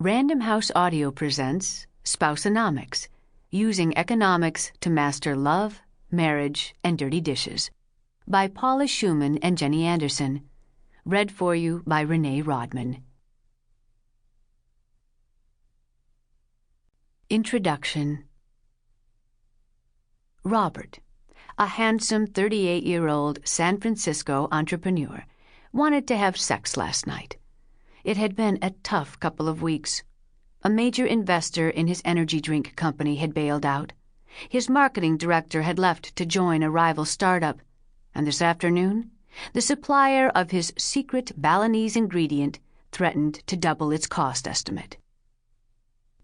Random House Audio presents Spousonomics, Using Economics to Master Love, Marriage, and Dirty Dishes, by Paula Schumann and Jenny Anderson. Read for you by Renée Raudman. Introduction. Robert, a handsome 38-year-old San Francisco entrepreneur, wanted to have sex last night. It had been a tough couple of weeks. A major investor in his energy drink company had bailed out. His marketing director had left to join a rival startup. And this afternoon, the supplier of his secret Balinese ingredient threatened to double its cost estimate.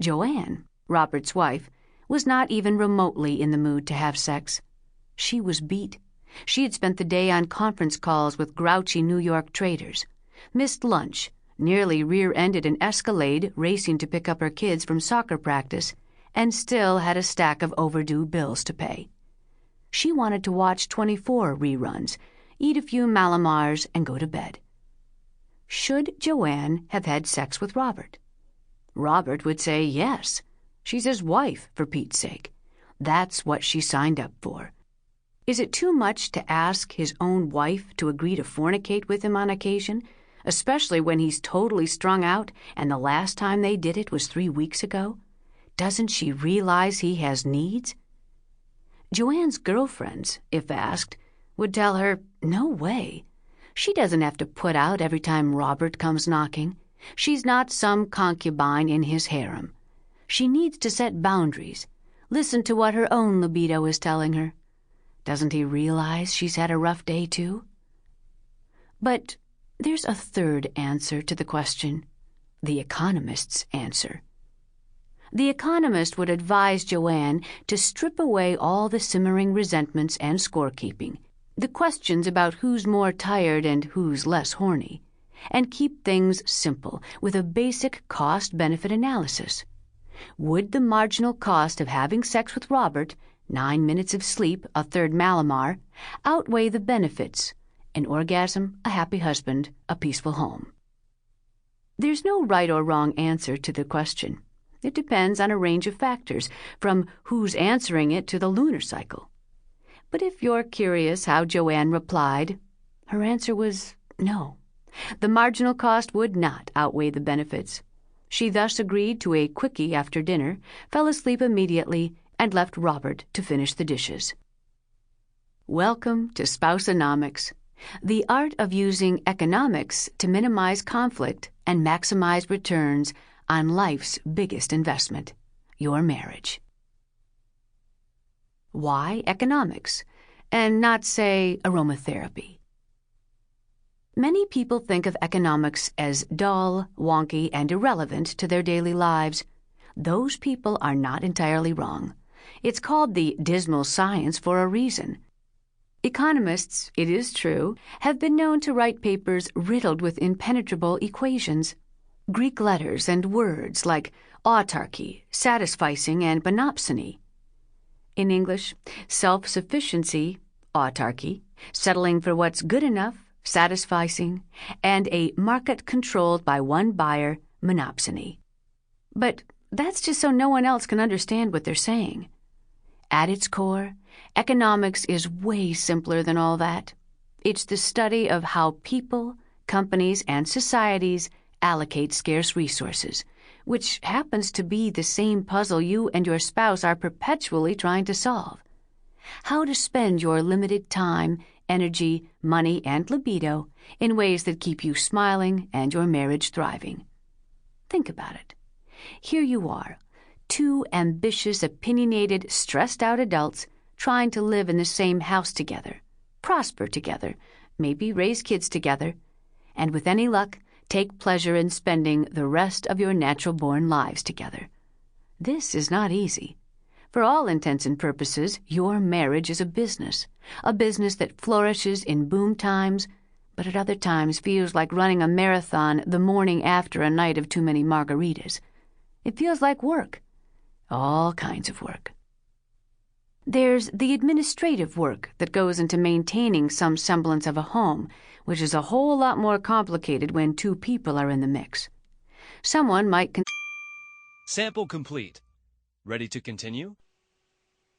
Joanne, Robert's wife, was not even remotely in the mood to have sex. She was beat. She had spent the day on conference calls with grouchy New York traders, missed lunch, nearly rear-ended an Escalade racing to pick up her kids from soccer practice, and still had a stack of overdue bills to pay. She wanted to watch 24 reruns, eat a few Malamars, and go to bed. Should Joanne have had sex with Robert? Robert would say yes. She's his wife, for Pete's sake. That's what she signed up for. Is it too much to ask his own wife to agree to fornicate with him on occasion, especially when he's totally strung out and the last time they did it was 3 weeks ago? Doesn't she realize he has needs? Joanne's girlfriends, if asked, would tell her, no way. She doesn't have to put out every time Robert comes knocking. She's not some concubine in his harem. She needs to set boundaries, listen to what her own libido is telling her. Doesn't he realize she's had a rough day too? But there's a third answer to the question, the economist's answer. The economist would advise Joanne to strip away all the simmering resentments and scorekeeping, the questions about who's more tired and who's less horny, and keep things simple with a basic cost-benefit analysis. Would the marginal cost of having sex with Robert, 9 minutes of sleep, a third Malamar, outweigh the benefits? An orgasm, a happy husband, a peaceful home. There's no right or wrong answer to the question. It depends on a range of factors, from who's answering it to the lunar cycle. But if you're curious how Joanne replied, her answer was no. The marginal cost would not outweigh the benefits. She thus agreed to a quickie after dinner, fell asleep immediately, and left Robert to finish the dishes. Welcome to Spousonomics, the art of using economics to minimize conflict and maximize returns on life's biggest investment, your marriage. Why economics, and not, say, aromatherapy? Many people think of economics as dull, wonky, and irrelevant to their daily lives. Those people are not entirely wrong. It's called the dismal science for a reason. Economists, it is true, have been known to write papers riddled with impenetrable equations, Greek letters and words like autarky, satisficing, and monopsony. In English, self-sufficiency, autarky, settling for what's good enough, satisficing, and a market controlled by one buyer, monopsony. But that's just so no one else can understand what they're saying. At its core, economics is way simpler than all that. It's the study of how people, companies, and societies allocate scarce resources, which happens to be the same puzzle you and your spouse are perpetually trying to solve. How to spend your limited time, energy, money, and libido in ways that keep you smiling and your marriage thriving. Think about it. Here you are, two ambitious, opinionated, stressed-out adults trying to live in the same house together, prosper together, maybe raise kids together, and with any luck, take pleasure in spending the rest of your natural-born lives together. This is not easy. For all intents and purposes, your marriage is a business that flourishes in boom times, but at other times feels like running a marathon the morning after a night of too many margaritas. It feels like work, all kinds of work. There's the administrative work that goes into maintaining some semblance of a home, which is a whole lot more complicated when two people are in the mix. Someone might Sample complete. Ready to continue?